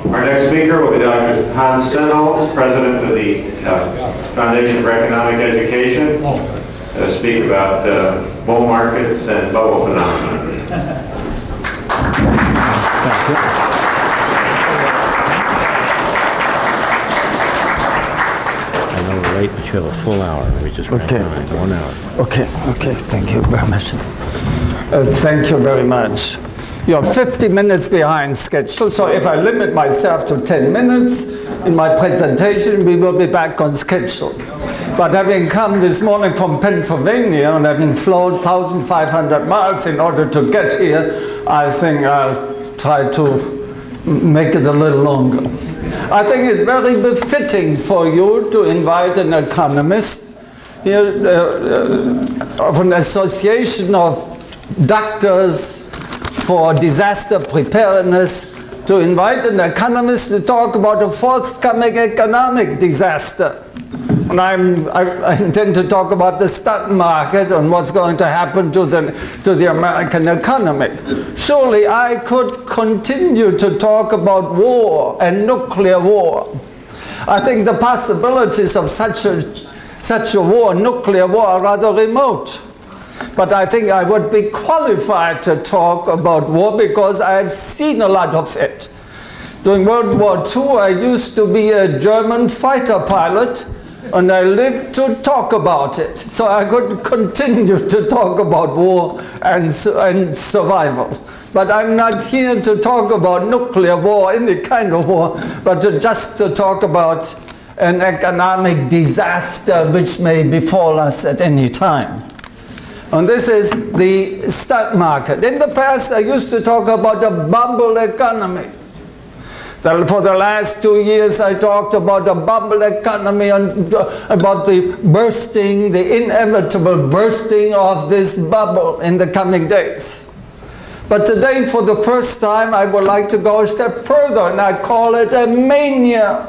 Our next speaker will be Dr. Hans Sennholz, President of the Foundation for Economic Education, to speak about bull markets and bubble phenomena. I know we're late, but you have a full hour. We just ran behind 1 hour. Okay, thank you very much. Thank you very much. You're 50 minutes behind schedule, so if I limit myself to 10 minutes in my presentation, we will be back on schedule. But having come this morning from Pennsylvania and having flown 1,500 miles in order to get here, I think I'll try to make it a little longer. I think it's very befitting for you to invite an economist here of an association of doctors for disaster preparedness, to invite an economist to talk about a forthcoming economic disaster. And I intend to talk about the stock market and what's going to happen to the American economy. Surely I could continue to talk about war and nuclear war. I think the possibilities of such a war, nuclear war, are rather remote. But I think I would be qualified to talk about war because I've seen a lot of it. During World War II, I used to be a German fighter pilot, and I lived to talk about it. So I could continue to talk about war and survival. But I'm not here to talk about nuclear war, any kind of war, but just to talk about an economic disaster which may befall us at any time. And this is the stock market. In the past, I used to talk about a bubble economy. For the last 2 years, I talked about a bubble economy and about the inevitable bursting of this bubble in the coming days. But today, for the first time, I would like to go a step further, and I call it a mania.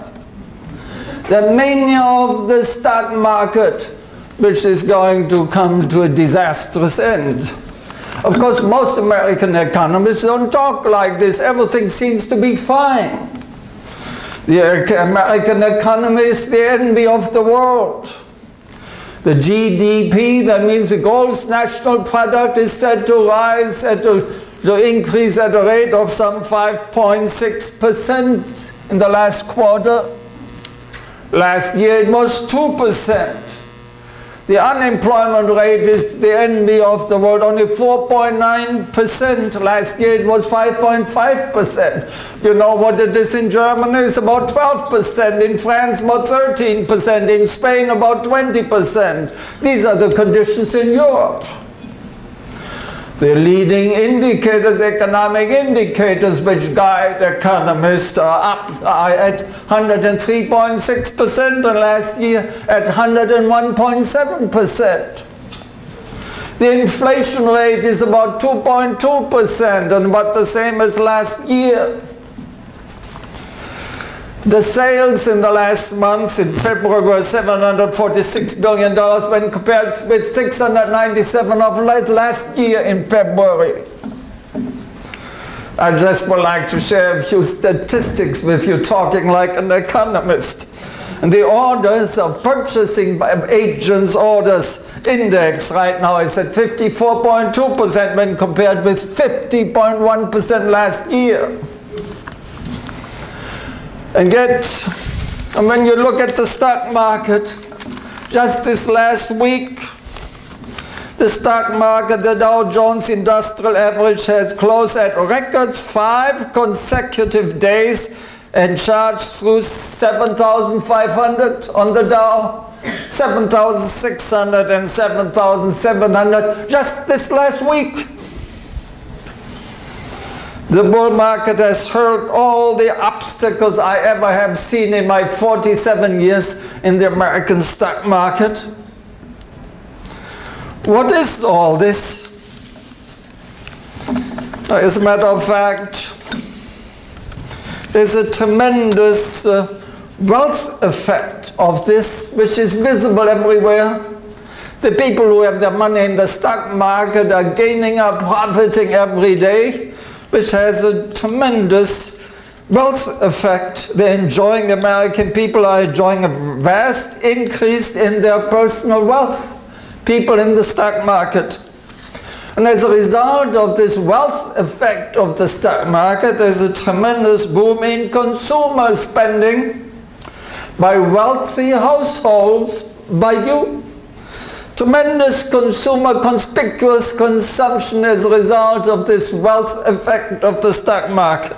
The mania of the stock market, which is going to come to a disastrous end. Of course, most American economists don't talk like this. Everything seems to be fine. The American economy is the envy of the world. The GDP, that means the gross national product, is said to rise, to increase at a rate of some 5.6% in the last quarter. Last year it was 2%. The unemployment rate is the envy of the world, only 4.9%. Last year it was 5.5%. You know what it is in Germany? It's about 12%. In France, about 13%. In Spain, about 20%. These are the conditions in Europe. The leading indicators, economic indicators which guide economists, are at 103.6%, and last year at 101.7%. The inflation rate is about 2.2%, and about the same as last year. The sales in the last month, in February, were $746 billion when compared with $697 of last year in February. I just would like to share a few statistics with you, talking like an economist. And the orders of purchasing agents' orders index right now is at 54.2% when compared with 50.1% last year. And yet, when you look at the stock market, just this last week, the stock market, the Dow Jones Industrial Average, has closed at record 5 consecutive days and charged through 7,500 on the Dow, 7,600 and 7,700 just this last week. The bull market has hurled all the obstacles I ever have seen in my 47 years in the American stock market. What is all this? As a matter of fact, there's a tremendous wealth effect of this, which is visible everywhere. The people who have their money in the stock market are gaining, are profiting every day, which has a tremendous wealth effect they're enjoying, the American people are enjoying a vast increase in their personal wealth, people in the stock market. And as a result of this wealth effect of the stock market, there's a tremendous boom in consumer spending by wealthy households, by you. Tremendous consumer conspicuous consumption as a result of this wealth effect of the stock market.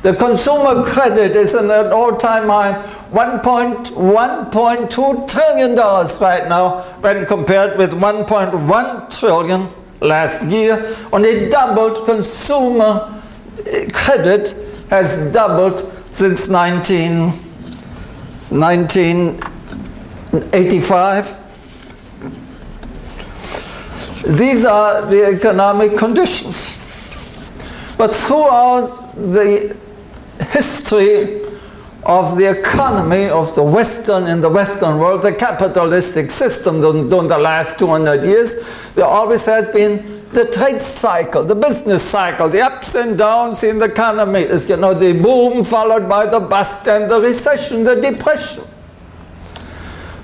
The consumer credit is at an all-time high, $1.2 trillion right now, when compared with $1.1 trillion last year. And it doubled. Consumer credit has doubled since 1985. These are the economic conditions. But throughout the history of the economy of the Western, in the Western world, the capitalistic system during the last 200 years, there always has been the trade cycle, the business cycle, the ups and downs in the economy. Is, you know, the boom followed by the bust and the recession, the depression.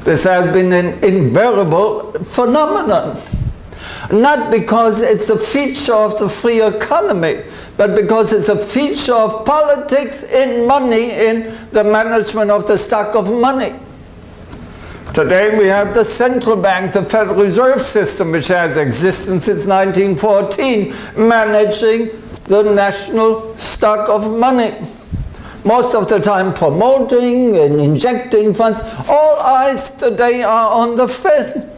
This has been an invariable phenomenon. Not because it's a feature of the free economy, but because it's a feature of politics in money, in the management of the stock of money. Today we have the central bank, the Federal Reserve System, which has existed since 1914, managing the national stock of money. Most of the time promoting and injecting funds. All eyes today are on the Fed.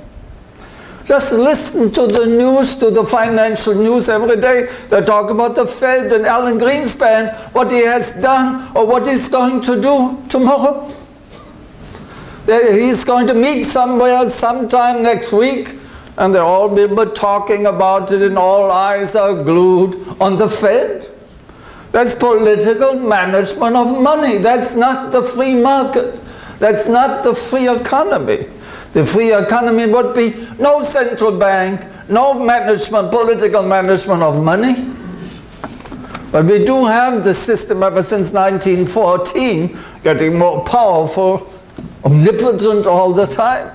Just listen to the news, to the financial news every day. They talk about the Fed and Alan Greenspan, what he has done or what he's going to do tomorrow. He's going to meet somewhere sometime next week, and they're all people talking about it, and all eyes are glued on the Fed. That's political management of money. That's not the free market. That's not the free economy. The free economy would be no central bank, no management, political management of money. But we do have the system ever since 1914, getting more powerful, omnipotent all the time.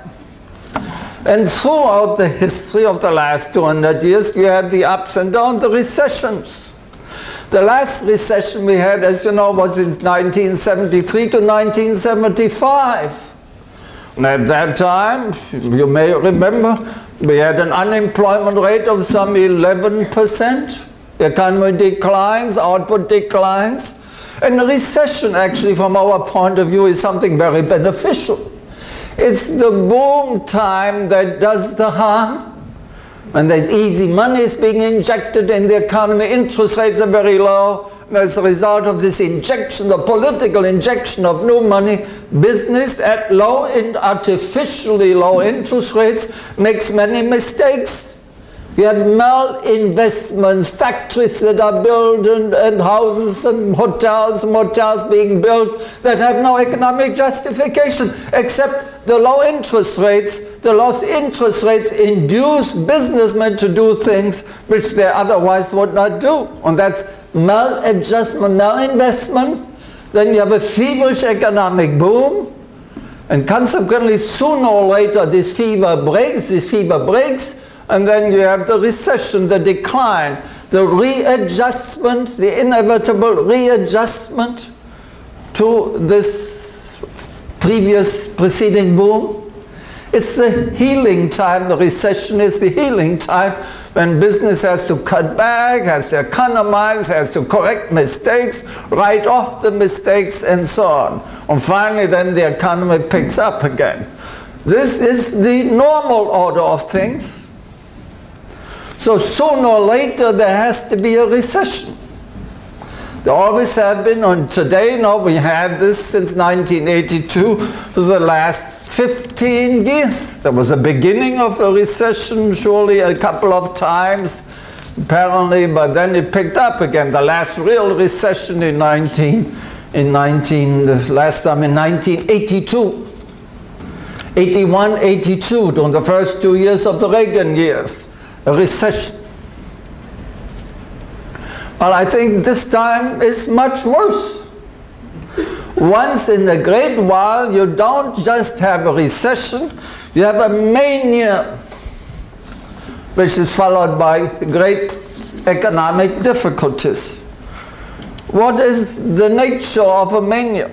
And throughout the history of the last 200 years, you had the ups and downs, the recessions. The last recession we had, as you know, was in 1973 to 1975. And at that time, you may remember, we had an unemployment rate of some 11%. The economy declines, output declines. And a recession, actually, from our point of view, is something very beneficial. It's the boom time that does the harm. When there's easy money is being injected in the economy, interest rates are very low. And as a result of this injection, the political injection of new money, business at low and artificially low interest rates makes many mistakes. You have malinvestments, factories that are built, and houses and hotels, motels being built that have no economic justification, except the low interest rates. The low interest rates induce businessmen to do things which they otherwise would not do. And that's maladjustment, malinvestment. Then you have a feverish economic boom. And consequently, sooner or later, this fever breaks, and then you have the recession, the decline, the readjustment, the inevitable readjustment to this preceding boom. It's the healing time. The recession is the healing time when business has to cut back, has to economize, has to correct mistakes, write off the mistakes, and so on. And finally, then the economy picks up again. This is the normal order of things. So sooner or later, there has to be a recession. There always have been, and today, no, we had this since 1982 for the last 15 years. There was a beginning of a recession, surely a couple of times, apparently, but then it picked up again. The last real recession last time in 1982. 81, 82, during the first 2 years of the Reagan years. A recession. Well, I think this time is much worse. Once in a great while, you don't just have a recession, you have a mania, which is followed by great economic difficulties. What is the nature of a mania?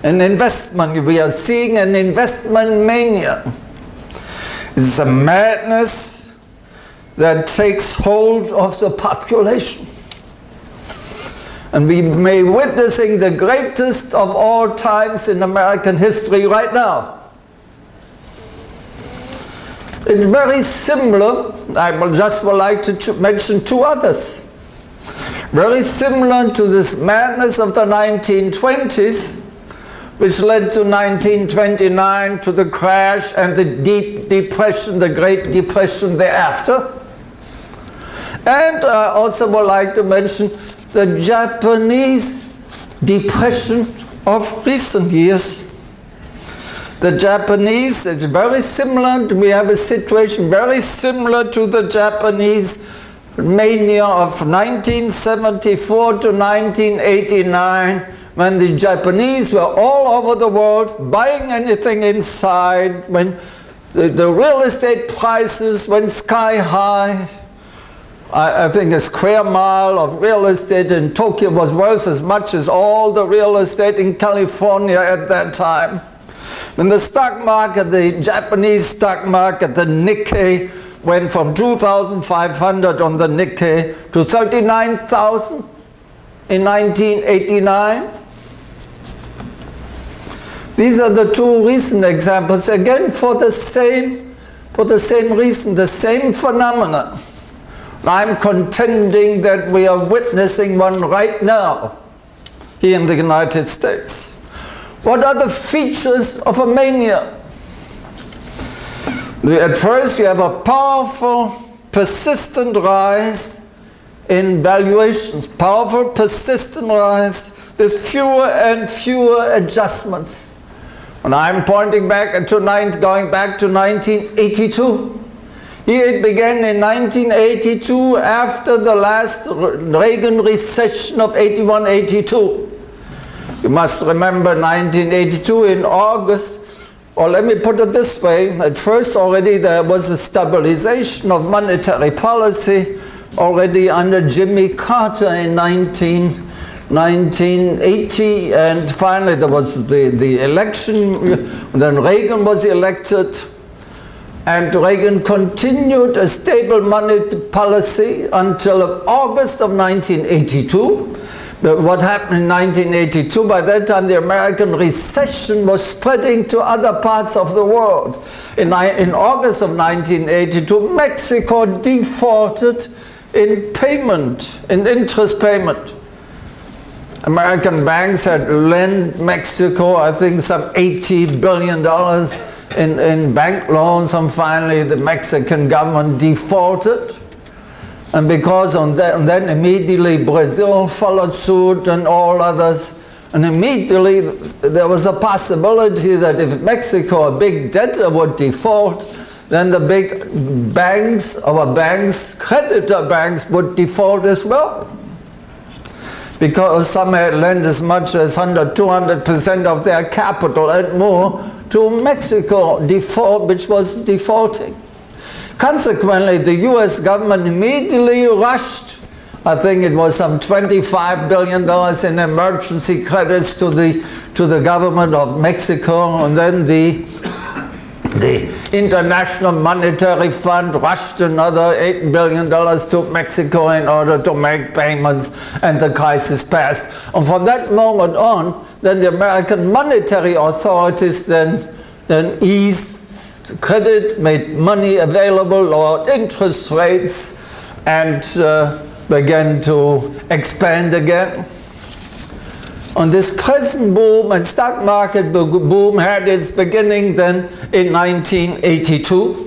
An investment. We are seeing an investment mania. It's a madness that takes hold of the population. And we may be witnessing the greatest of all times in American history right now. It's very similar. I would like to mention two others. Very similar to this madness of the 1920s, which led to 1929, to the crash and the deep depression, the Great Depression thereafter. And I also would like to mention the Japanese depression of recent years. The Japanese, it's very similar. We have a situation very similar to the Japanese mania of 1974 to 1989, when the Japanese were all over the world buying anything in sight, when the real estate prices went sky high. I think a square mile of real estate in Tokyo was worth as much as all the real estate in California at that time. When the stock market, the Japanese stock market, the Nikkei, went from 2,500 on the Nikkei to 39,000 in 1989. These are the two recent examples, again for the same reason, the same phenomenon. I'm contending that we are witnessing one right now here in the United States. What are the features of a mania? At first, you have a powerful, persistent rise in valuations, powerful, persistent rise with fewer and fewer adjustments. And I'm pointing back going back to 1982. Here it began in 1982 after the last Reagan recession of 81-82. You must remember 1982 in August, or let me put it this way, at first already there was a stabilization of monetary policy already under Jimmy Carter in 1980, and finally there was the election, then Reagan was elected, and Reagan continued a stable monetary policy until August of 1982. But what happened in 1982, by that time the American recession was spreading to other parts of the world. In August of 1982, Mexico defaulted in payment, in interest payment. American banks had lent Mexico, I think, some $80 billion in bank loans, and finally the Mexican government defaulted. And because and then immediately Brazil followed suit and all others. And immediately there was a possibility that if Mexico, a big debtor, would default, then the big banks, our banks, creditor banks, would default as well. Because some had lent as much as 200% of their capital and more to Mexico, which was defaulting. Consequently, the US government immediately rushed, I think it was some $25 billion in emergency credits to the government of Mexico, and then the International Monetary Fund rushed another $8 billion to Mexico in order to make payments, and the crisis passed. And from that moment on, then the American monetary authorities then eased credit, made money available, lowered interest rates, and began to expand again. And this present boom and stock market boom had its beginning then in 1982.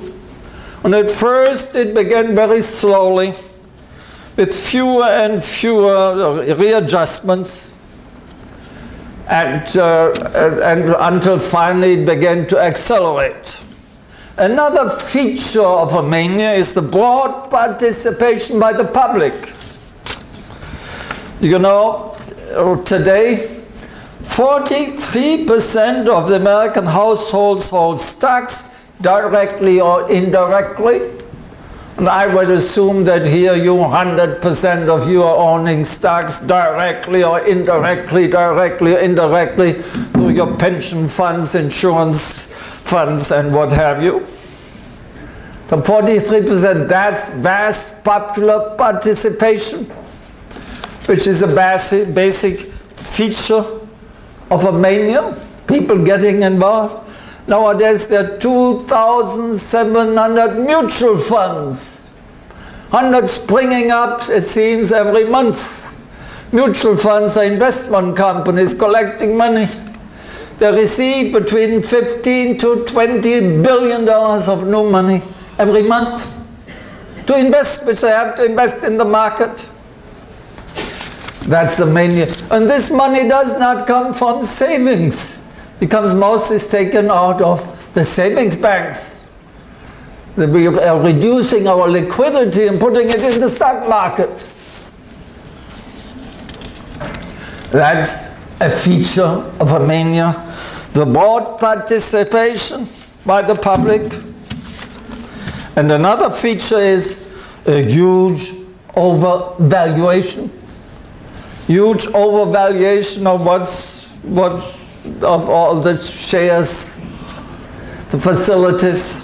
And at first it began very slowly with fewer and fewer readjustments, and until finally it began to accelerate. Another feature of a mania is the broad participation by the public. You know, today 43% of the American households hold stocks, directly or indirectly. And I would assume that here 100% of you are owning stocks directly or indirectly, through your pension funds, insurance funds, and what have you. So 43%, that's vast popular participation, which is a basic feature of a mania, people getting involved. Nowadays there are 2,700 mutual funds, 100 springing up, it seems, every month. Mutual funds are investment companies collecting money. They receive between 15 to 20 billion dollars of new money every month to invest, which they have to invest in the market. That's the mania. And this money does not come from savings. It comes mostly taken out of the savings banks. We are reducing our liquidity and putting it in the stock market. That's a feature of a mania. The broad participation by the public. And another feature is a huge overvaluation. Huge overvaluation of of all the shares, the facilities.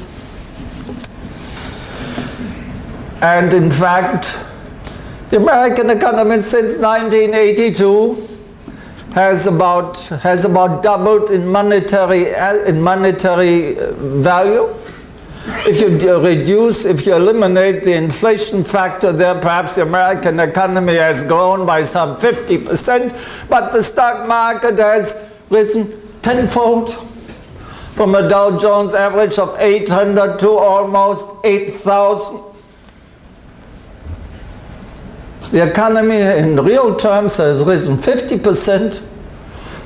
And in fact, the American economy since 1982 has about doubled in monetary value. If you eliminate the inflation factor there, perhaps the American economy has grown by some 50%, but the stock market has risen tenfold, from a Dow Jones average of 800 to almost 8,000. The economy in real terms has risen 50%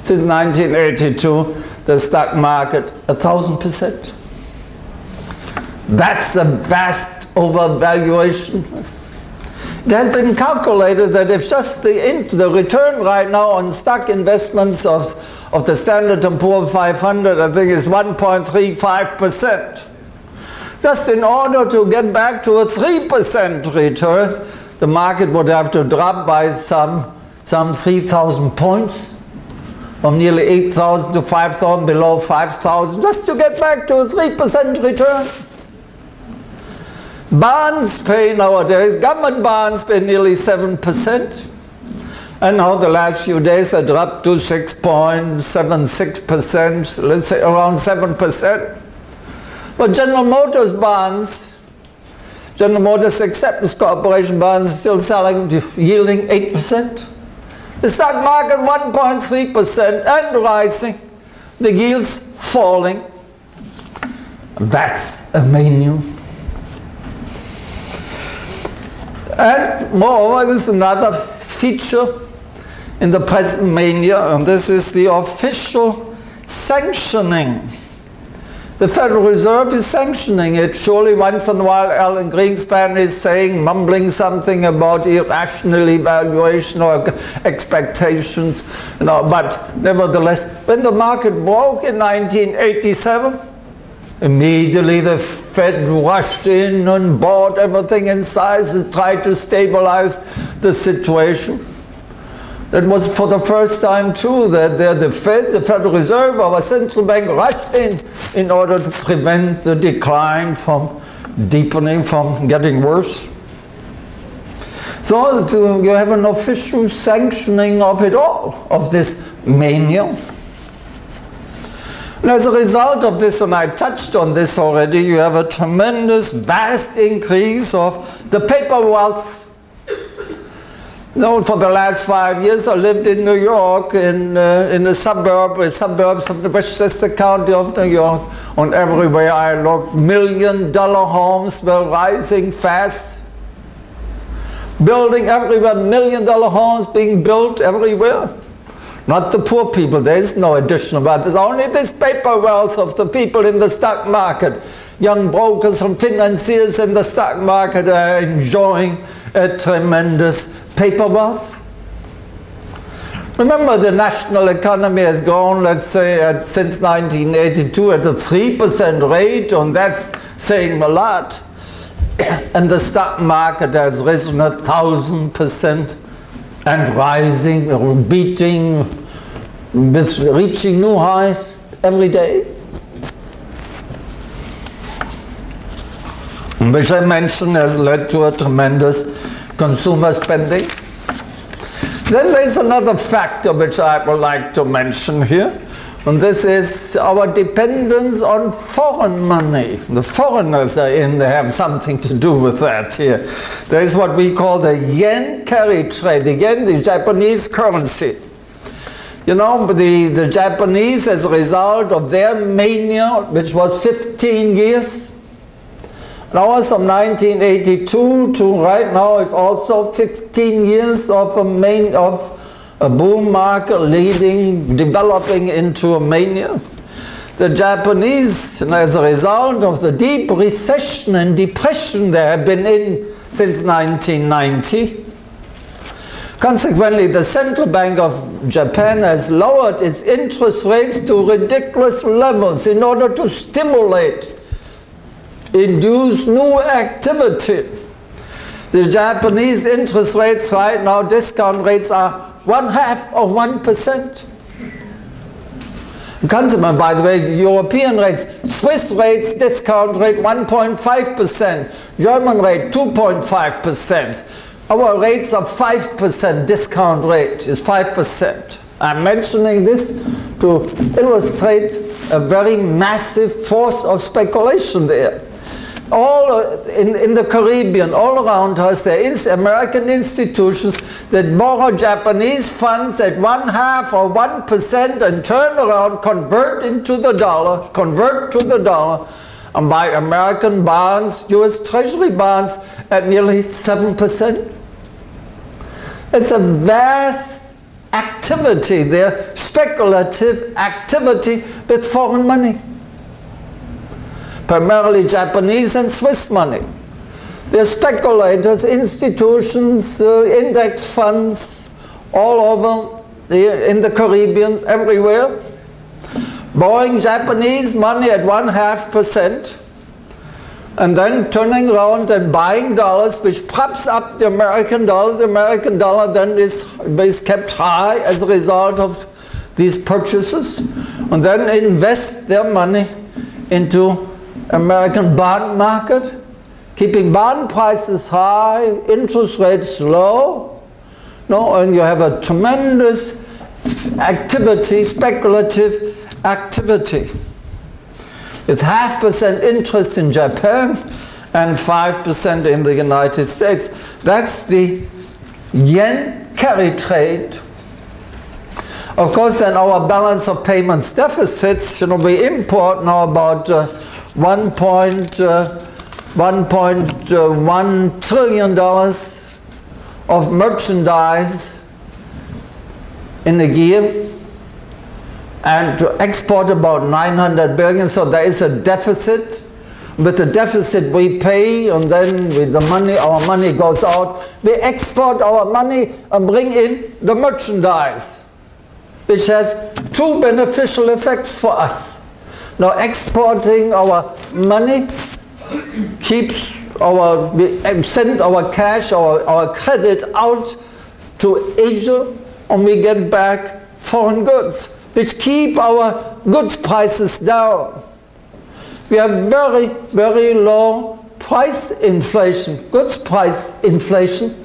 since 1982, the stock market 1,000%. That's a vast overvaluation. It has been calculated that if just the return right now on stock investments of the Standard & Poor's 500, I think is 1.35%. Just in order to get back to a 3% return, the market would have to drop by some 3,000 points, from nearly 8,000 to 5,000, below 5,000, just to get back to a 3% return. Bonds pay nowadays, government bonds pay nearly 7%. And now the last few days are dropped to 6.76%, let's say around 7%. But General Motors bonds, General Motors Acceptance Corporation bonds are still selling, yielding 8%. The stock market 1.3% and rising, the yields falling. That's a mania. And moreover, this is another feature in the present mania, and this is the official sanctioning. The Federal Reserve is sanctioning it. Surely once in a while Alan Greenspan is saying, mumbling something about irrational evaluation or expectations, but nevertheless, when the market broke in 1987, immediately the Fed rushed in and bought everything in size and tried to stabilize the situation. That was for the first time too that the Fed, the Federal Reserve, our central bank, rushed in order to prevent the decline from deepening, from getting worse. So you have an official sanctioning of it all, of this mania. And as a result of this, and I touched on this already, you have a tremendous, vast increase of the paper wealth. For the last 5 years, I lived in New York, in the suburbs of the Westchester County of New York. And everywhere I looked, million-dollar homes were rising fast. Building everywhere, million-dollar homes being built everywhere. Not the poor people, there is no additional wealth. There's only this paper wealth of the people in the stock market. Young brokers and financiers in the stock market are enjoying a tremendous paper wealth. Remember, the national economy has grown, let's say, since 1982 at a 3% rate, and that's saying a lot. And the stock market has risen 1,000% and rising, or beating, reaching new highs every day. Which I mentioned has led to a tremendous consumer spending. Then there's another factor which I would like to mention here, and this is our dependence on foreign money. The foreigners are in, they have something to do with that here. There is what we call the yen carry trade. The yen, the Japanese currency. You know, the Japanese, as a result of their mania, which was 15 years, now from 1982 to right now is also 15 years of a boom market developing into a mania. The Japanese, as a result of the deep recession and depression they have been in since 1990, consequently the Central Bank of Japan has lowered its interest rates to ridiculous levels in order to stimulate, induce new activity. The Japanese interest rates right now, discount rates are 1/2 of 1%. Consequently, by the way, European rates, Swiss rates, discount rate 1.5%, German rate 2.5%. Our rates are 5%, discount rate is 5%. I'm mentioning this to illustrate a very massive force of speculation there. All in the Caribbean, all around us, there are American institutions that borrow Japanese funds at 1/2 or 1% and turn around, convert to the dollar, and buy American bonds, US Treasury bonds at nearly 7%. It's a vast activity there, speculative activity with foreign money. Primarily Japanese and Swiss money. They're speculators, institutions, index funds all over in the Caribbean, everywhere, borrowing Japanese money at 1/2% and then turning around and buying dollars, which props up the American dollar. The American dollar then is kept high as a result of these purchases, and then invest their money into American bond market, keeping bond prices high, interest rates low, and you have a tremendous activity, speculative activity. It's 0.5% interest in Japan and 5% in the United States. That's the yen carry trade. Of course, then our balance of payments deficits, we import now about $1.1 trillion of merchandise in a year, and to export about 900 billion, so there is a deficit. With the deficit we pay, and then with the money, our money goes out. We export our money and bring in the merchandise, which has two beneficial effects for us. Now, exporting our money keeps we send our cash, our credit out to Asia, and we get back foreign goods, which keep our goods prices down. We have very, very low price inflation, goods price inflation,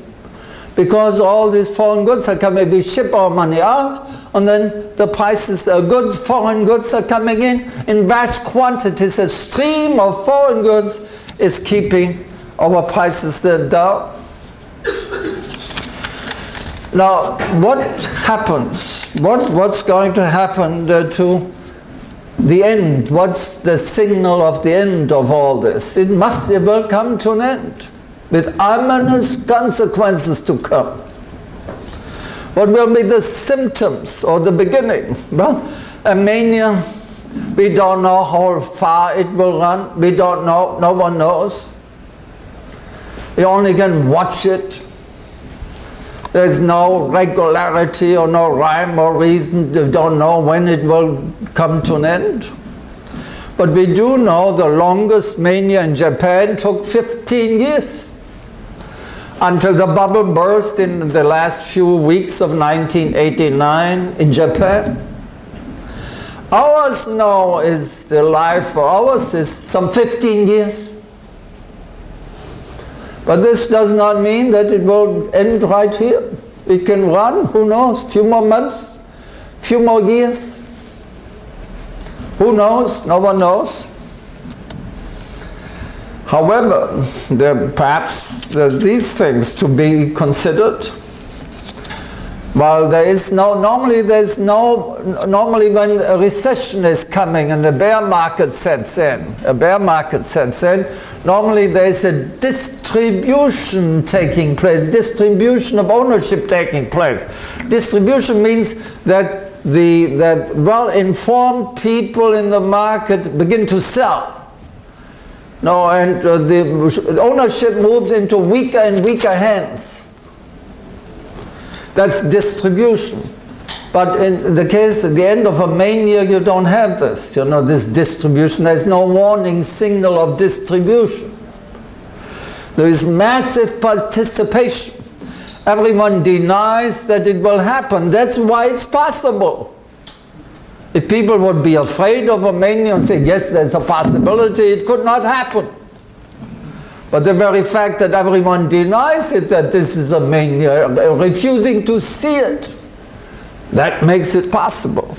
because all these foreign goods are coming. We ship our money out, and then the prices of goods, foreign goods are coming in vast quantities. A stream of foreign goods is keeping our prices down. Now, what happens? What's going to happen to the end? What's the signal of the end of all this? It will come to an end, with ominous consequences to come. What will be the symptoms or the beginning? Well, a mania, we don't know how far it will run. We don't know, no one knows. We only can watch it. There's no regularity or no rhyme or reason. You don't know when it will come to an end. But we do know the longest mania in Japan took 15 years until the bubble burst in the last few weeks of 1989 in Japan. Ours now is, the life for ours is some 15 years. But this does not mean that it will end right here. It can run, who knows, a few more months, a few more years. Who knows? No one knows. However, perhaps there's these things to be considered. Well, normally when a recession is coming and a bear market sets in, normally there's a distribution taking place, distribution of ownership taking place. Distribution means that that well-informed people in the market begin to sell. No, and the ownership moves into weaker and weaker hands. That's distribution. But in the case at the end of a mania, you don't have this. You know, this distribution. There's no warning signal of distribution. There is massive participation. Everyone denies that it will happen. That's why it's possible. If people would be afraid of a mania and say, yes, there's a possibility, it could not happen. But the very fact that everyone denies it, that this is a mania, refusing to see it, that makes it possible.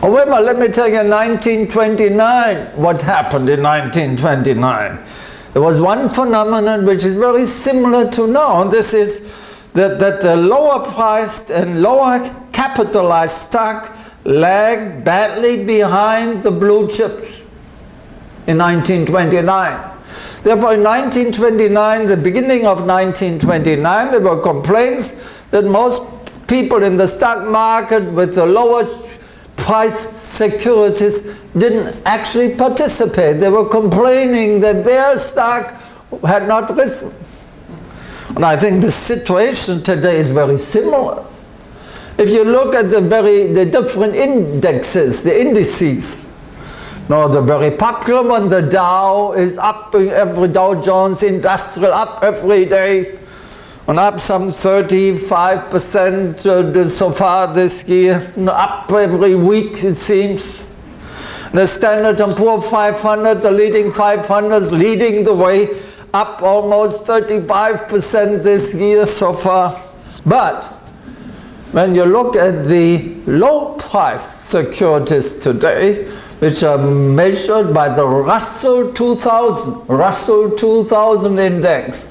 However, let me tell you, in 1929, what happened in 1929? There was one phenomenon which is very similar to now, and this is that the lower priced and lower capitalized stock lagged badly behind the blue chips in 1929. Therefore, in 1929, the beginning of 1929, there were complaints that most people in the stock market with the lower priced securities didn't actually participate. They were complaining that their stock had not risen. And I think the situation today is very similar. If you look at the different indexes, the indices, no, the very popular one, the Dow is up, every Dow Jones Industrial up every day, and up some 35% so far this year, up every week it seems. The Standard & Poor 500, the leading 500s leading the way, up almost 35% this year so far. But when you look at the low-priced securities today, which are measured by the Russell 2000 index,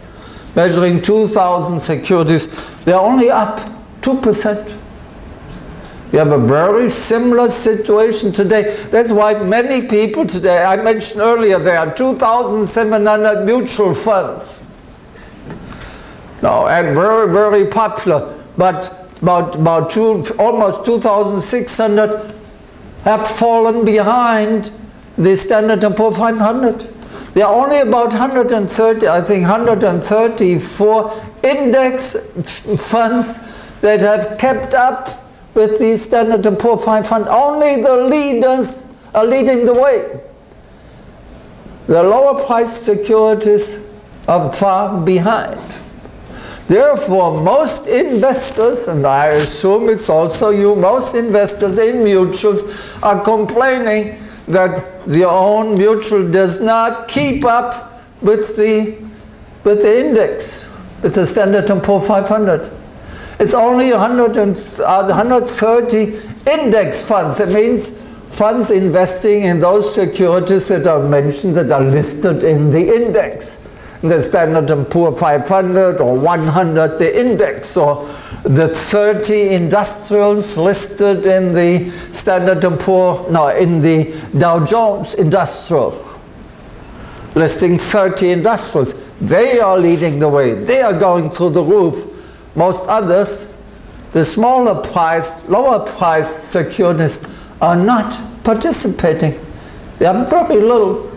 measuring 2,000 securities, they're only up 2%. We have a very similar situation today. That's why many people today, I mentioned earlier, there are 2,700 mutual funds. Now, and very, very popular, but almost 2,600 have fallen behind the Standard & Poor 500. There are only about 130, I think 134 index funds that have kept up with the Standard & Poor 500. Only the leaders are leading the way. The lower priced securities are far behind. Therefore, most investors, and I assume it's also you, most investors in mutuals are complaining that their own mutual does not keep up with the index, with the Standard & Poor 500. It's only 130 index funds. It means funds investing in those securities that are mentioned, that are listed in the index. The Standard & Poor 500 or 100, the index, or the 30 industrials listed in the Standard & Poor, no, in the Dow Jones Industrial, listing 30 industrials. They are leading the way. They are going through the roof. Most others, the smaller priced, lower priced securities are not participating. They are very little,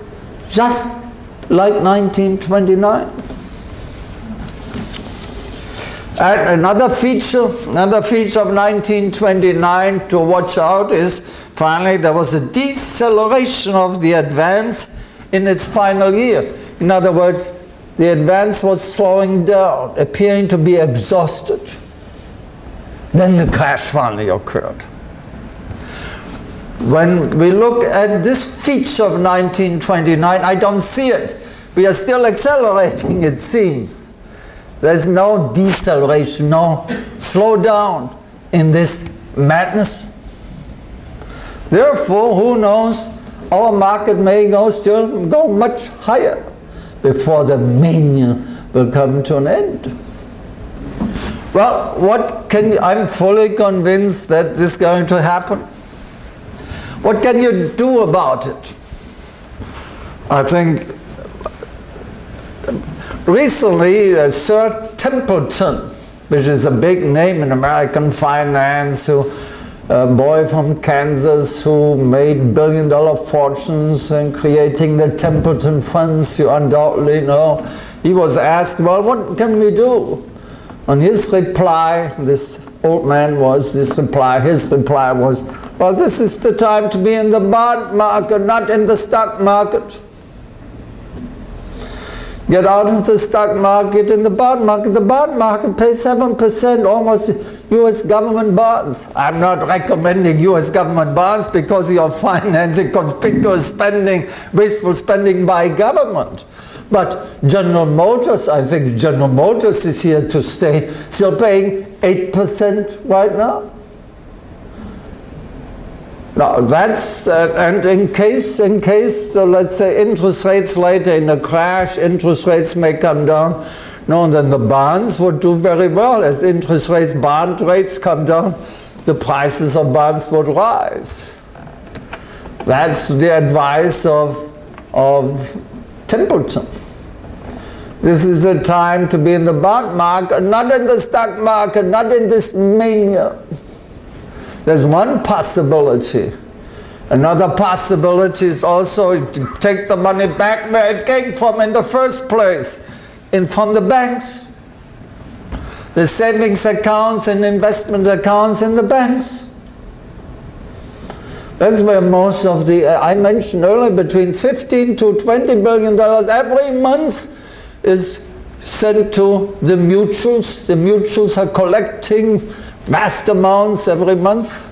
just like 1929. And another feature of 1929 to watch out is finally there was a deceleration of the advance in its final year. In other words, the advance was slowing down, appearing to be exhausted. Then the crash finally occurred. When we look at this feature of 1929, I don't see it. We are still accelerating, it seems. There's no deceleration, no slowdown in this madness. Therefore, who knows, our market may still go much higher before the mania will come to an end. Well, I'm fully convinced that this is going to happen. What can you do about it? I think recently, Sir Templeton, which is a big name in American finance, a boy from Kansas who made billion-dollar fortunes in creating the Templeton funds, you undoubtedly know. He was asked, well, what can we do? And his reply, his reply was, well, this is the time to be in the bond market, not in the stock market. Get out of the stock market in the bond market. The bond market pays 7% almost US government bonds. I'm not recommending US government bonds because you're financing conspicuous spending, wasteful spending by government. But General Motors, I think General Motors is here to stay, still paying 8% right now. Now that's, and in case, let's say interest rates later in a crash, interest rates may come down, no, then the bonds would do very well. As interest rates, bond rates come down, the prices of bonds would rise. That's the advice of Templeton. This is a time to be in the bond market, not in the stock market, not in this mania. There's one possibility. Another possibility is also to take the money back where it came from in the first place, from the banks. The savings accounts and investment accounts in the banks. That's where most of the, I mentioned earlier, between $15 to $20 billion every month is sent to the mutuals. The mutuals are collecting vast amounts every month,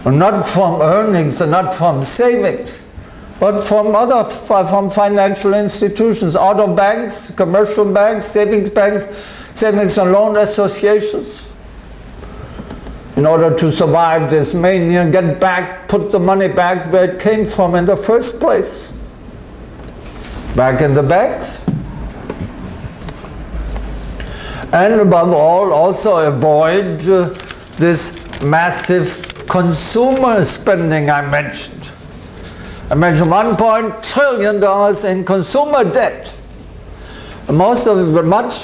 not from earnings and not from savings, but from financial institutions, auto banks, commercial banks, savings and loan associations. In order to survive this mania, get back, put the money back where it came from in the first place. Back in the banks. And above all, also avoid this massive consumer spending I mentioned. I mentioned $1 trillion in consumer debt. Much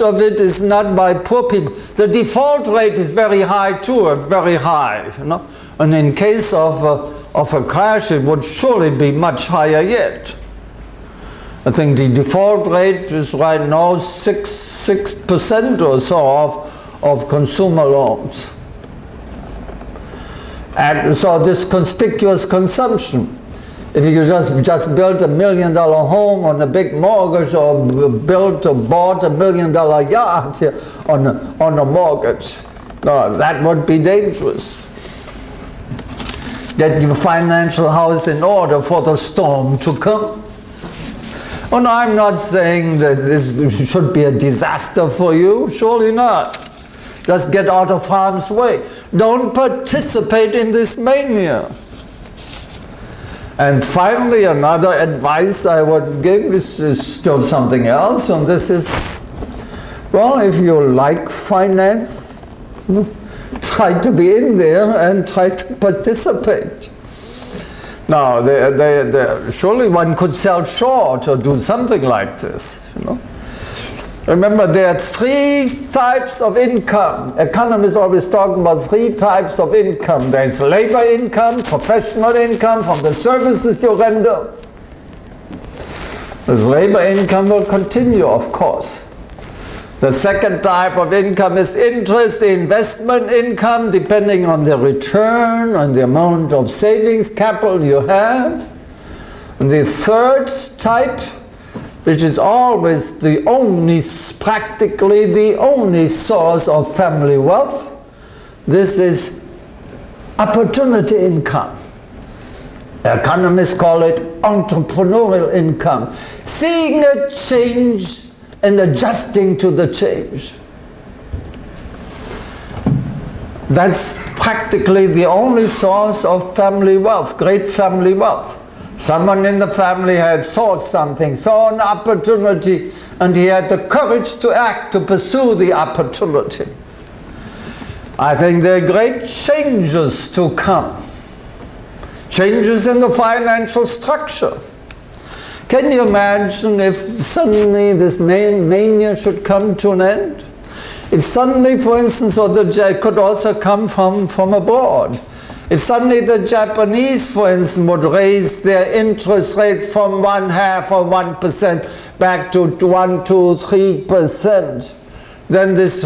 of it is not by poor people. The default rate is very high too, very high. You know? And in case of a crash, it would surely be much higher yet. I think the default rate is right now 6% or so of consumer loans. And so this conspicuous consumption, if you just built $1 million home on a big mortgage, or bought $1 million yacht on a mortgage, no, that would be dangerous. Get your financial house in order for the storm to come. Oh no, I'm not saying that this should be a disaster for you, surely not. Just get out of harm's way. Don't participate in this mania. And finally, another advice I would give is still something else, and this is, well, if you like finance, try to be in there and try to participate. Now, surely one could sell short or do something like this, you know. Remember, there are 3 types of income. Economists always talk about 3 types of income. There's labor income, professional income from the services you render. This labor income will continue, of course. The second type of income is interest, investment income, depending on the return, on the amount of savings capital you have. And the third type, which is always the only, practically the only source of family wealth, this is opportunity income. Economists call it entrepreneurial income. Seeing a change and adjusting to the change. That's practically the only source of family wealth, great family wealth. Someone in the family had saw something, saw an opportunity, and he had the courage to act, to pursue the opportunity. I think there are great changes to come. Changes in the financial structure. Can you imagine if suddenly this mania should come to an end? If suddenly, for instance, or it could also come from abroad. If suddenly the Japanese, for instance, would raise their interest rates from 0.5% or 1% back to 1, 2, 3%, then this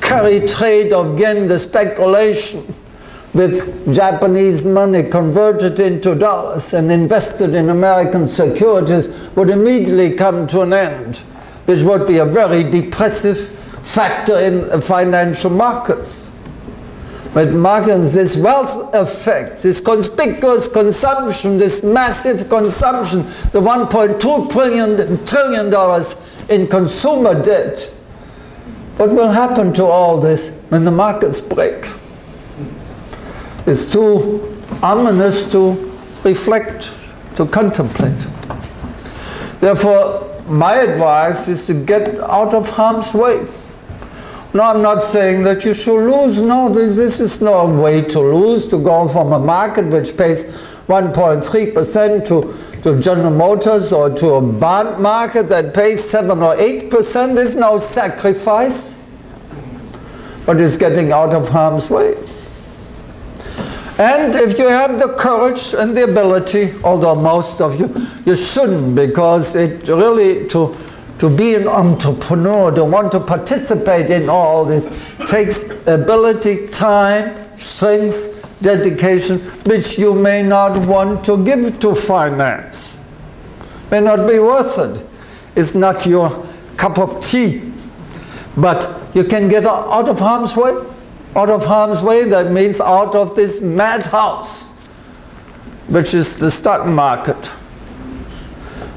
carry trade of yen, the speculation with Japanese money converted into dollars and invested in American securities would immediately come to an end, which would be a very depressive factor in financial markets. But markets, this wealth effect, this conspicuous consumption, this massive consumption, the $1.2 trillion in consumer debt, what will happen to all this when the markets break? It's too ominous to reflect, to contemplate. Therefore, my advice is to get out of harm's way. No, I'm not saying that you should lose. No, this is no way to lose, to go from a market which pays 1.3% to General Motors or to a bond market that pays 7 or 8% is no sacrifice, but it's getting out of harm's way. And if you have the courage and the ability, although most of you shouldn't, because it really, to be an entrepreneur, to want to participate in all this, takes ability, time, strength, dedication, which you may not want to give to finance. May not be worth it. It's not your cup of tea. But you can get out of harm's way. Out of harm's way, that means out of this madhouse, which is the stock market.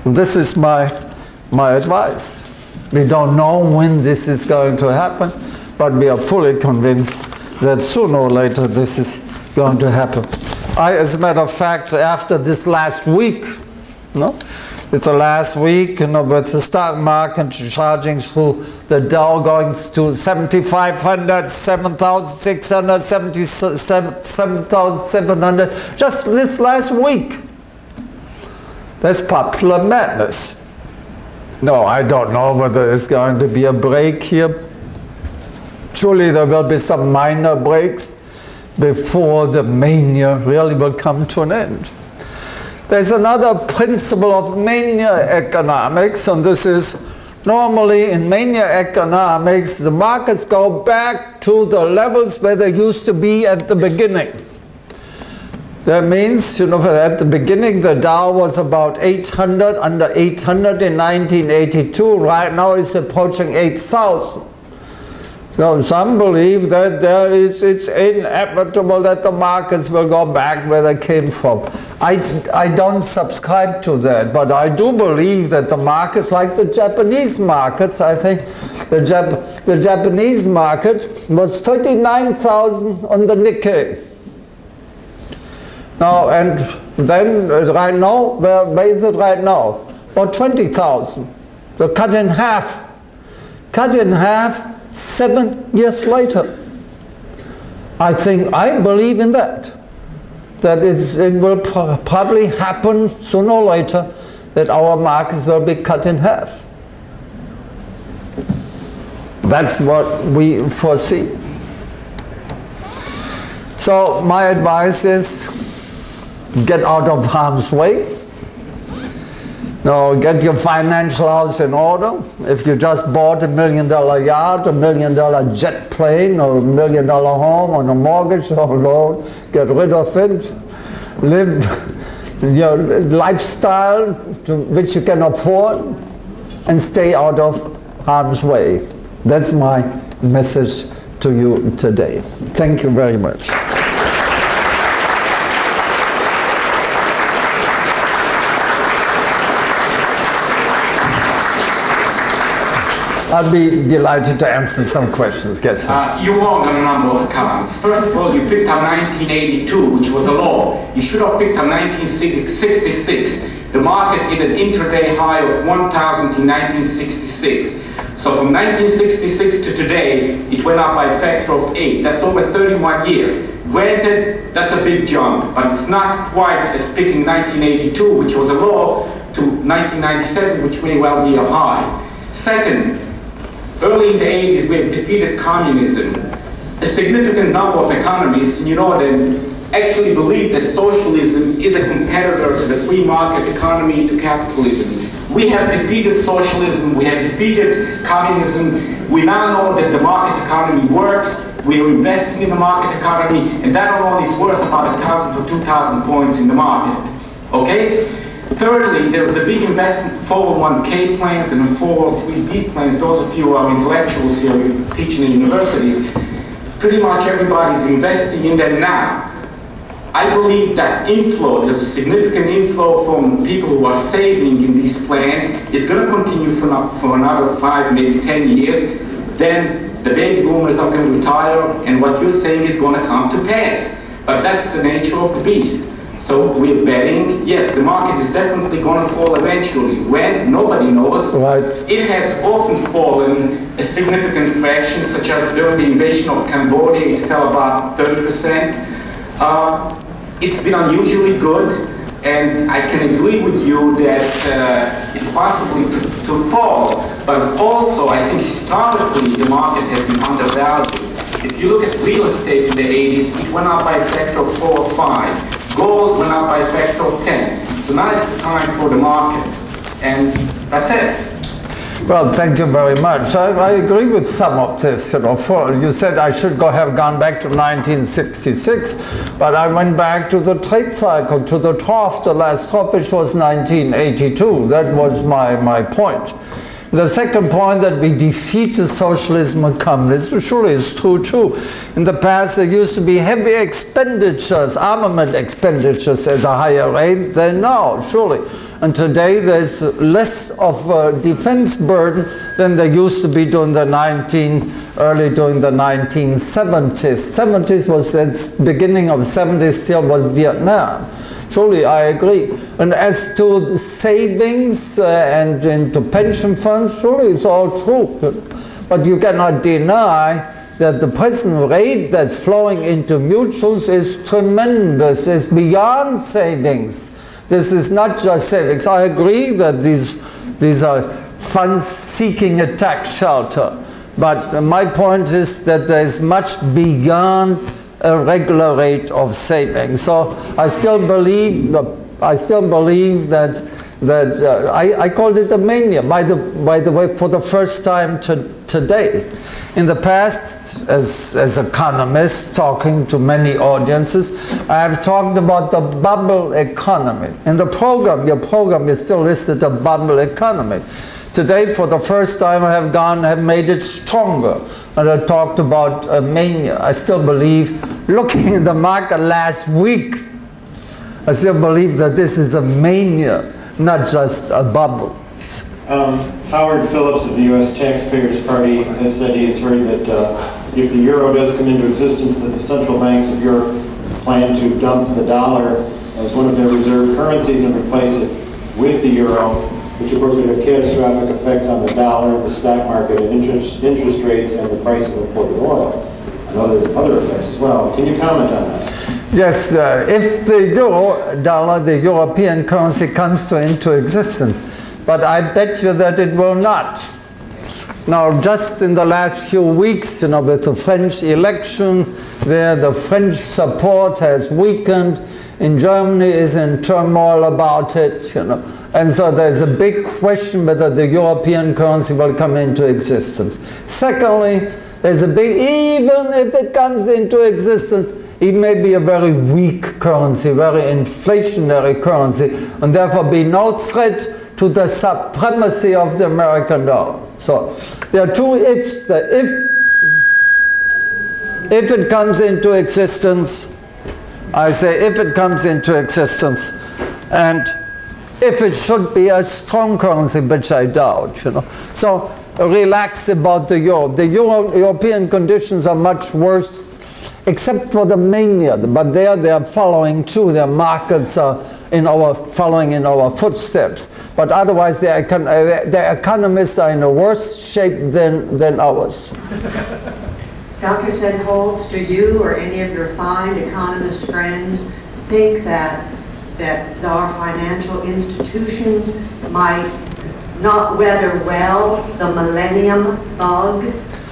And this is my advice. We don't know when this is going to happen, but we are fully convinced that sooner or later this is going to happen. As a matter of fact, after this last week, it's the last week, with the stock market charging through the Dow going to 7,500, 7,600, 7,700, just this last week. That's popular madness. No, I don't know whether there's going to be a break here. Surely there will be some minor breaks before the mania really will come to an end. There's another principle of mania economics, and this is normally in mania economics, the markets go back to the levels where they used to be at the beginning. That means, at the beginning the Dow was about 800, under 800 in 1982. Right now it's approaching 8,000. So some believe that it's inevitable that the markets will go back where they came from. I don't subscribe to that, but I do believe that the markets, like the Japanese markets, I think the Japanese market was 39,000 on the Nikkei. Now, and then right now, where is it right now? About 20,000. So cut in half. Cut in half 7 years later. I believe in that. That it will probably happen sooner or later that our markets will be cut in half. That's what we foresee. So my advice is get out of harm's way. No, get your financial house in order. If you just bought $1 million yacht, $1 million jet plane, or $1 million home on a mortgage or loan, get rid of it. Live your lifestyle which you can afford and stay out of harm's way. That's my message to you today. Thank you very much. I'll be delighted to answer some questions. Yes, sir. You wrong on a number of counts. First of all, you picked up 1982, which was a law. You should have picked up 1966. The market hit an intraday high of 1,000 in 1966. So from 1966 to today, it went up by a factor of 8. That's over 31 years. Granted, that's a big jump, but it's not quite as picking 1982, which was a law, to 1997, which may well be a high. Second, early in the 80s, we have defeated communism. A significant number of economists in Jordan actually believe that socialism is a competitor to the free market economy, to capitalism. We have defeated socialism, we have defeated communism. We now know that the market economy works. We are investing in the market economy, and that alone is worth about 1,000 to 2,000 points in the market. Okay? Thirdly, there's the big investment 401k plans and 403b plans. Those of you who are intellectuals here teaching in universities, pretty much everybody's investing in them now. I believe that inflow, there's a significant inflow from people who are saving in these plans. It's going to continue for another 5, maybe 10 years. Then the baby boomers are going to retire, and what you're saying is going to come to pass. But that's the nature of the beast. So we're betting, yes, the market is definitely going to fall eventually. When? Nobody knows. Right. It has often fallen a significant fraction, such as during the invasion of Cambodia, it fell about 30%. It's been unusually good, and I can agree with you that it's possible to fall, but also I think historically the market has been undervalued. If you look at real estate in the 80s, it went up by a factor of 4 or 5. Gold went up by a factor of 10. So now it's the time for the market. And that's it. Well, thank you very much. I agree with some of this. You said I should have gone back to 1966, but I went back to the trade cycle, to the trough, the last trough, which was 1982. That was my point. The second point, that we defeated socialism and communism, surely is true too. In the past, there used to be heavy expenditures, armament expenditures at a higher rate than now, surely. And today, there's less of a defense burden than there used to be during the 1970s. 70s was the beginning of 70s, still was Vietnam. Surely, I agree. And as to the savings and into pension funds, surely it's all true. But you cannot deny that the present rate that's flowing into mutuals is tremendous. It's beyond savings. This is not just savings. I agree that these are funds seeking a tax shelter. But my point is that there is much beyond a regular rate of savings. So I still believe that I called it a mania, by the way, for the first time today. In the past, as economists talking to many audiences, I have talked about the bubble economy. In the program, your program is still listed a bubble economy. Today, for the first time, I have made it stronger. And I talked about a mania. I still believe, looking in the market last week, I still believe that this is a mania, not just a bubble. Howard Phillips of the U.S. Taxpayers Party has said he has heard that if the euro does come into existence, that the central banks of Europe plan to dump the dollar as one of their reserve currencies and replace it with the euro, which of course would have catastrophic effects on the dollar, the stock market, and interest rates, and the price of imported oil, and other effects as well. Can you comment on that? Yes, if the euro dollar, the European currency, comes into existence, but I bet you that it will not. Now, just in the last few weeks, you know, with the French election, where the French support has weakened, in Germany is in turmoil about it, you know. And so there's a big question whether the European currency will come into existence. Secondly, there's a big, even if it comes into existence, it may be a very weak currency, very inflationary currency, and therefore be no threat to the supremacy of the American dollar. So there are two ifs. If it comes into existence, I say if it comes into existence, and if it should be a strong currency, which I doubt, you know. So relax about the euro. The European conditions are much worse, except for the mania, but they are following too. Their markets are following in our footsteps. But otherwise, the economists are in a worse shape than ours. Dr. Sennholz, do you or any of your fine economist friends think that our financial institutions might not weather well the millennium bug,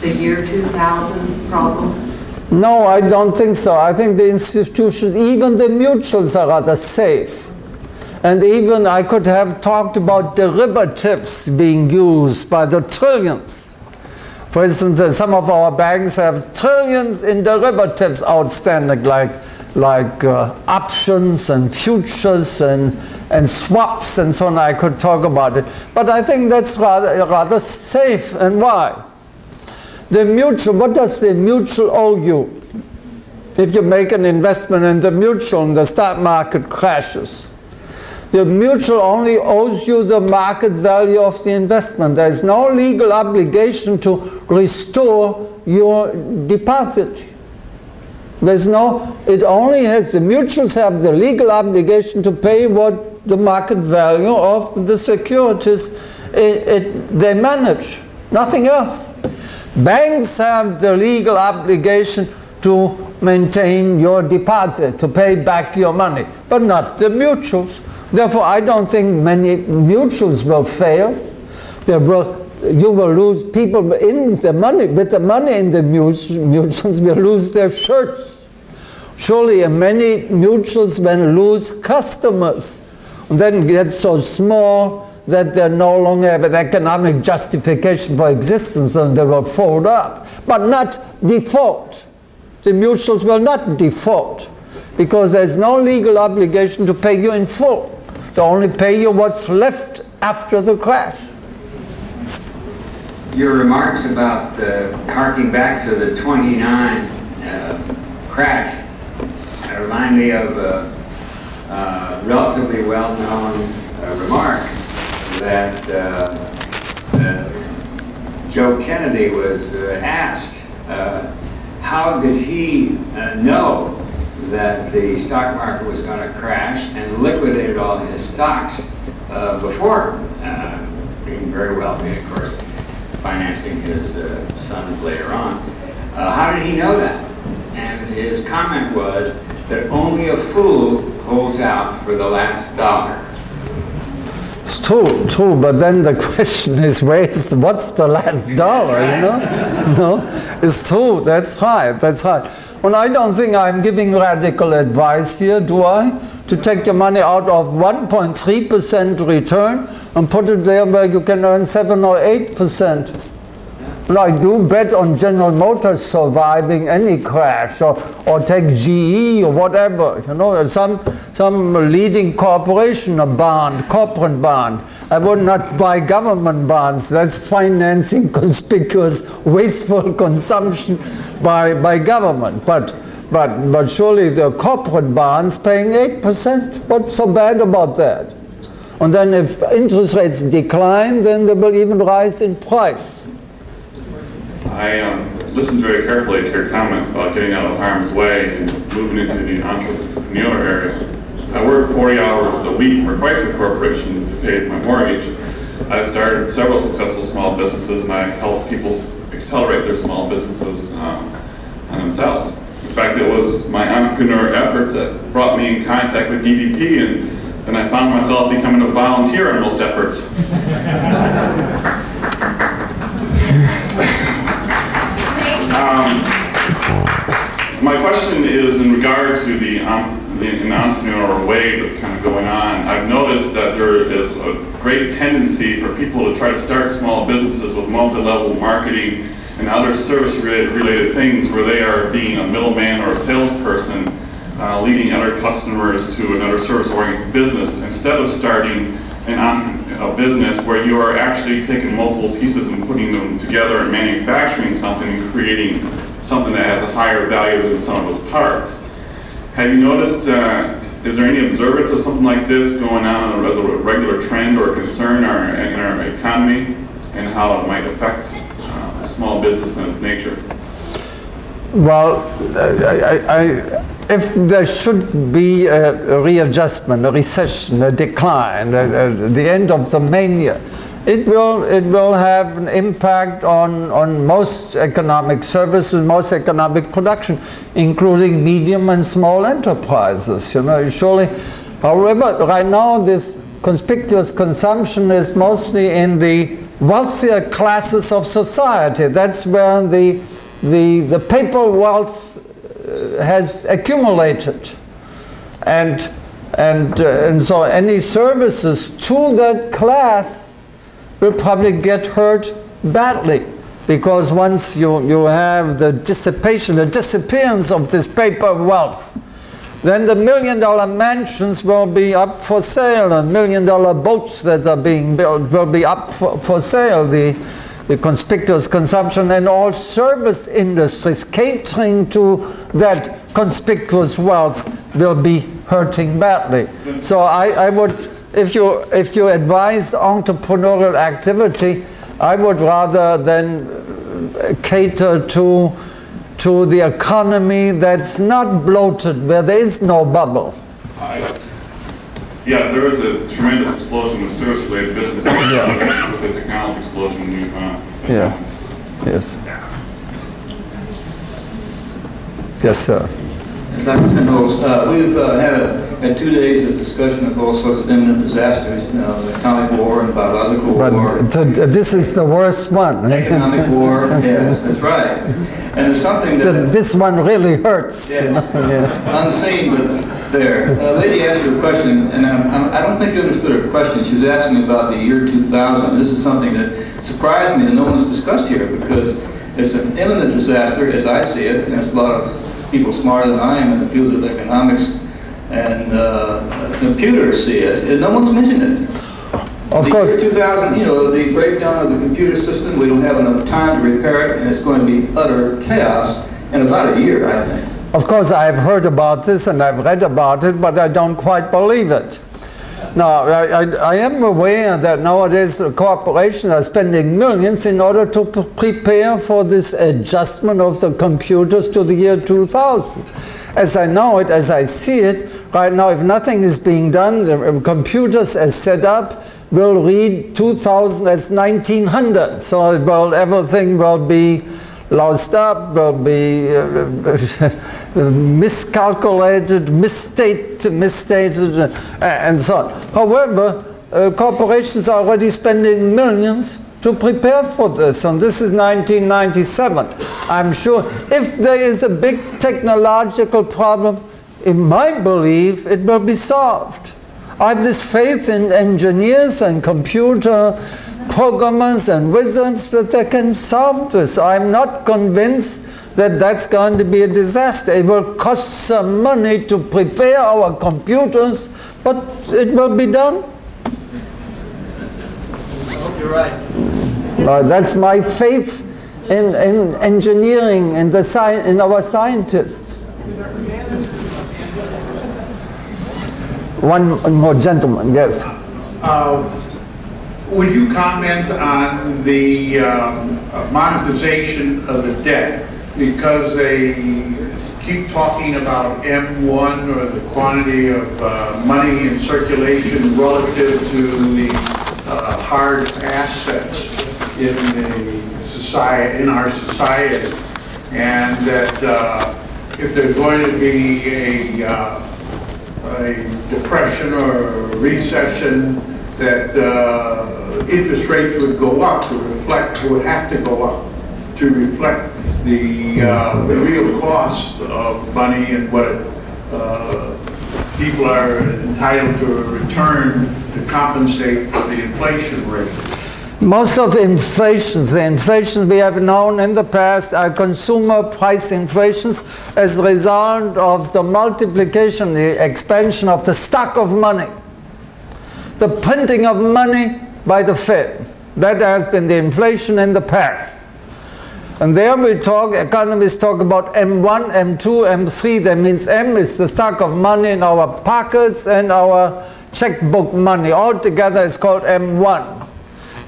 the year 2000 problem? No, I don't think so. I think the institutions, even the mutuals, are rather safe. And even I could have talked about derivatives being used by the trillions. For instance, some of our banks have trillions in derivatives outstanding, like options and futures and swaps and so on. I could talk about it. But I think that's rather safe. And why? The mutual, what does the mutual owe you? If you make an investment in the mutual and the stock market crashes, the mutual only owes you the market value of the investment. There is no legal obligation to restore your deposit. There's no, it only has, the mutuals have the legal obligation to pay what the market value of the securities they manage, nothing else. Banks have the legal obligation to maintain your deposit, to pay back your money, but not the mutuals. Therefore, I don't think many mutuals will fail. You will lose people in the money, with the money in the mutuals will lose their shirts. Surely many mutuals will lose customers and then get so small that they no longer have an economic justification for existence and they will fold up, but not default. The mutuals will not default because there's no legal obligation to pay you in full. They only pay you what's left after the crash. Your remarks about harking back to the 29 crash remind me of a relatively well-known remark that Joe Kennedy was asked how did he know that the stock market was going to crash and liquidated all his stocks before being very wealthy, of course, financing his sons later on. How did he know that? And his comment was that only a fool holds out for the last dollar. It's true, but then the question is, what's the last dollar, you know? No, it's true, that's right. Well, I don't think I'm giving radical advice here, do I? To take your money out of 1.3% return and put it there where you can earn 7 or 8%. And I do bet on General Motors surviving any crash, or take GE or whatever, you know, some leading corporation, a bond, corporate bond. I would not buy government bonds. That's financing conspicuous, wasteful consumption by government. But surely the corporate bonds paying 8%, what's so bad about that? And then if interest rates decline, then they will even rise in price. I listened very carefully to your comments about getting out of harm's way and moving into the entrepreneurial area. I worked 40 hours a week for Chrysler Corporation to pay my mortgage. I started several successful small businesses, and I helped people accelerate their small businesses on themselves. In fact, it was my entrepreneur efforts that brought me in contact with DDP, and then I found myself becoming a volunteer on most efforts. my question is in regards to the entrepreneurial wave that's kind of going on. I've noticed that there is a great tendency for people to try to start small businesses with multi-level marketing and other service-related things where they are being a middleman or a salesperson leading other customers to another service-oriented business instead of starting a business where you are actually taking multiple pieces and putting them together and manufacturing something and creating something that has a higher value than some of its parts. Have you noticed, is there any observance of something like this going on as a regular trend or concern in our economy and how it might affect small business and its nature? Well, if there should be a readjustment, a recession, a decline, the end of the mania, it will have an impact on most economic services, most economic production, including medium and small enterprises. You know, surely. However, right now this conspicuous consumption is mostly in the wealthier classes of society. That's where the paper wealth has accumulated, and so any services to that class will probably get hurt badly, because once you have the dissipation, the disappearance of this paper wealth, then the million-dollar mansions will be up for sale, and million-dollar boats that are being built will be up for sale. The conspicuous consumption and all service industries catering to that conspicuous wealth will be hurting badly. So I would, if you advise entrepreneurial activity, I would rather than cater to the economy that's not bloated, where there is no bubble. Yeah, there is a tremendous explosion of service-related businesses with the technology explosion. Yeah. Yes. Yes, sir. Dr. Sennholz, we've had 2 days of discussion of all sorts of imminent disasters, you know, the atomic war and biological war. This is the worst one. Economic war, yes, that's right. And it's something that... This one really hurts. Yes. You know? Yeah. Unseen, but there. A lady asked you a question, and I don't think you understood her question. She was asking about the year 2000. This is something that surprised me that no one's discussed here, because it's an imminent disaster, as I see it, and there's a lot of people smarter than I am in the field of economics and computers see it, and no one's mentioned it. Of course. Year 2000, you know, the breakdown of the computer system, we don't have enough time to repair it, and it's going to be utter chaos in about a year, I think. Of course, I've heard about this and I've read about it, but I don't quite believe it. Now, I am aware that nowadays the corporations are spending millions in order to prepare for this adjustment of the computers to the year 2000. As I know it, as I see it, right now, if nothing is being done, the computers as set up will read 2000 as 1900. So everything will be loused up, will be miscalculated, misstated, and so on. However, corporations are already spending millions to prepare for this, and this is 1997. I'm sure if there is a big technological problem, in my belief, it will be solved. I have this faith in engineers and computer programmers and wizards that they can solve this. I'm not convinced that that's going to be a disaster. It will cost some money to prepare our computers, but it will be done. You're right. That's my faith in engineering and in our scientists. One more gentleman, yes. Would you comment on the monetization of the debt? Because they keep talking about M1, or the quantity of money in circulation relative to the hard assets in the society, in our society, and that if there's going to be a depression or a recession, that interest rates would go up to reflect, would have to go up. to reflect the real cost of money and what people are entitled to return to compensate for the inflation rate. Most of the inflations we have known in the past are consumer price inflations as a result of the multiplication, the expansion of the stock of money. The printing of money by the Fed. That has been the inflation in the past. And there we talk, economists talk about M1, M2, M3. That means M is the stock of money in our pockets and our checkbook money. Altogether it's called M1.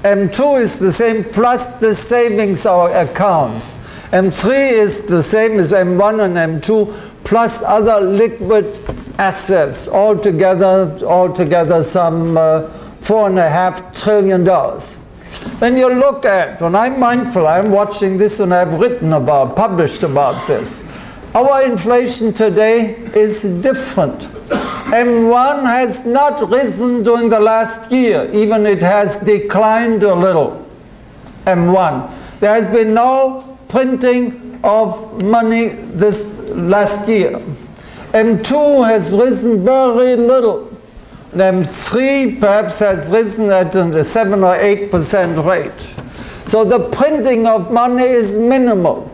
M2 is the same plus the savings our accounts. M3 is the same as M1 and M2 plus other liquid assets. Altogether some $4.5 trillion. When you look at, when I'm mindful, I'm watching this and I've written about, published about this. Our inflation today is different. M1 has not risen during the last year, even it has declined a little. M1. There has been no printing of money this last year. M2 has risen very little. M3 perhaps has risen at a 7 or 8% rate. So the printing of money is minimal.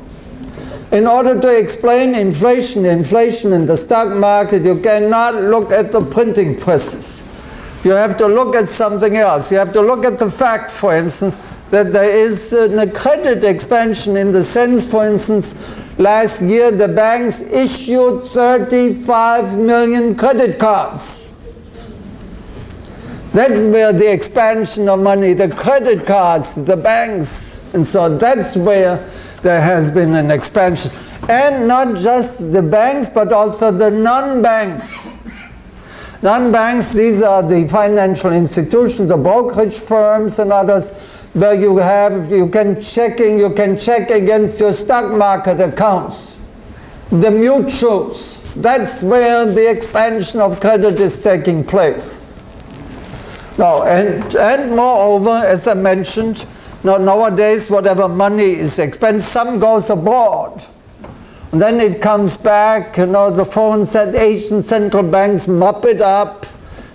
In order to explain inflation in the stock market, you cannot look at the printing presses. You have to look at something else. You have to look at the fact, for instance, that there is a credit expansion in the sense, for instance, last year the banks issued 35 million credit cards. That's where the expansion of money, the credit cards, the banks, and so that's where there has been an expansion. And not just the banks, but also the non-banks. Non-banks, these are the financial institutions, the brokerage firms and others, where you can check against your stock market accounts. The mutuals, that's where the expansion of credit is taking place. Now, and moreover, as I mentioned, nowadays whatever money is expended, some goes abroad. And then it comes back, the foreign Asian central banks mop it up.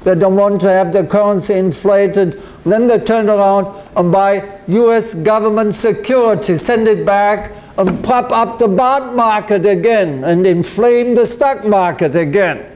They don't want to have the currency inflated. And then they turn around and buy US government securities, send it back, and prop up the bond market again, and inflame the stock market again.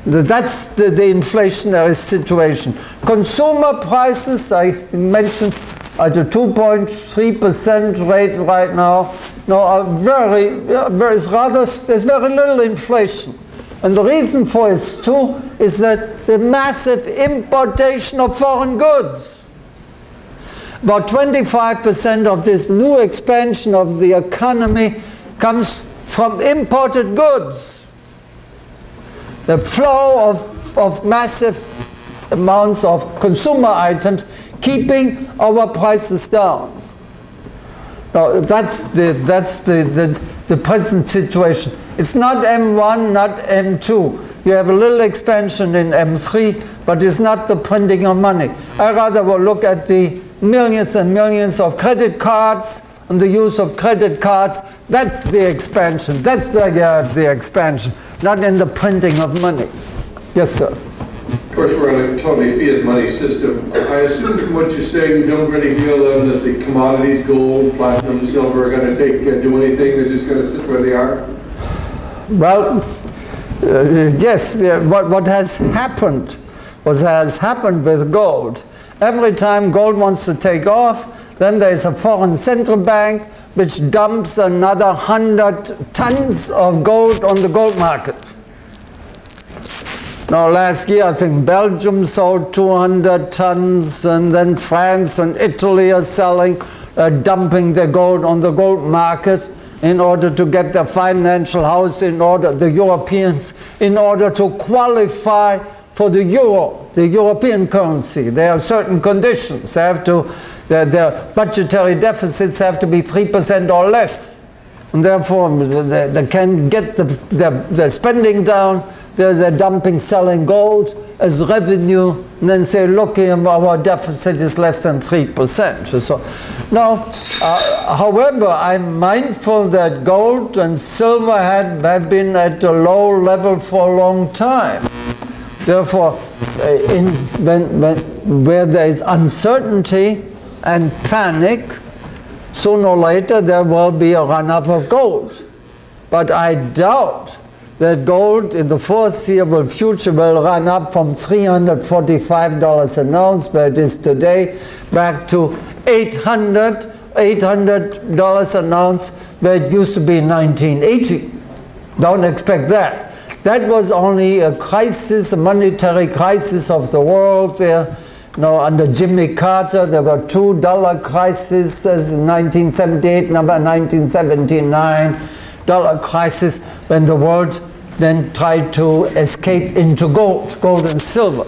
That's the inflationary situation. Consumer prices, I mentioned, at a 2.3% rate right now. There's very little inflation. And the reason for it too is that the massive importation of foreign goods. About 25% of this new expansion of the economy comes from imported goods. The flow of massive amounts of consumer items keeping our prices down. Now, that's the present situation. It's not M1, not M2. You have a little expansion in M3, but it's not the printing of money. I rather will look at the millions and millions of credit cards and the use of credit cards. That's the expansion. That's where you have the expansion, not in the printing of money. Yes, sir. Of course, we're on a totally fiat money system. I assume from what you're saying, you don't really feel that the commodities, gold, platinum, silver, are going to do anything. They're just going to sit where they are? Well, yes. What has happened with gold. Every time gold wants to take off, then there's a foreign central bank which dumps another 100 tons of gold on the gold market. Now, last year, I think Belgium sold 200 tons, and then France and Italy are dumping their gold on the gold market in order to get their financial house the Europeans, in order to qualify for the euro, the European currency. There are certain conditions. Their budgetary deficits have to be 3% or less. And therefore, they can get their spending down. they're dumping, selling gold as revenue, and then say, look, our deficit is less than 3%. So now, however, I'm mindful that gold and silver have been at a low level for a long time. Therefore, where there is uncertainty and panic, sooner or later there will be a run-up of gold. But I doubt that gold in the foreseeable future will run up from $345 an ounce, where it is today, back to $800 an ounce, where it used to be in 1980. Don't expect that. That was only a crisis, a monetary crisis of the world there. You know, under Jimmy Carter, there were $2 crises in 1978, number 1979, dollar crisis, when the world then tried to escape into gold and silver.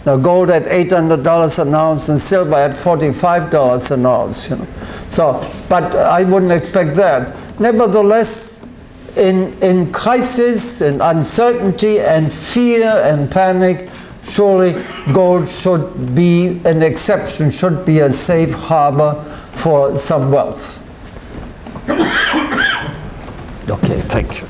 Now gold at $800 an ounce and silver at $45 an ounce. You know. So, but I wouldn't expect that. Nevertheless, in crisis, in uncertainty and fear and panic, surely gold should be an exception, should be a safe harbor for some wealth. Okay, thank you.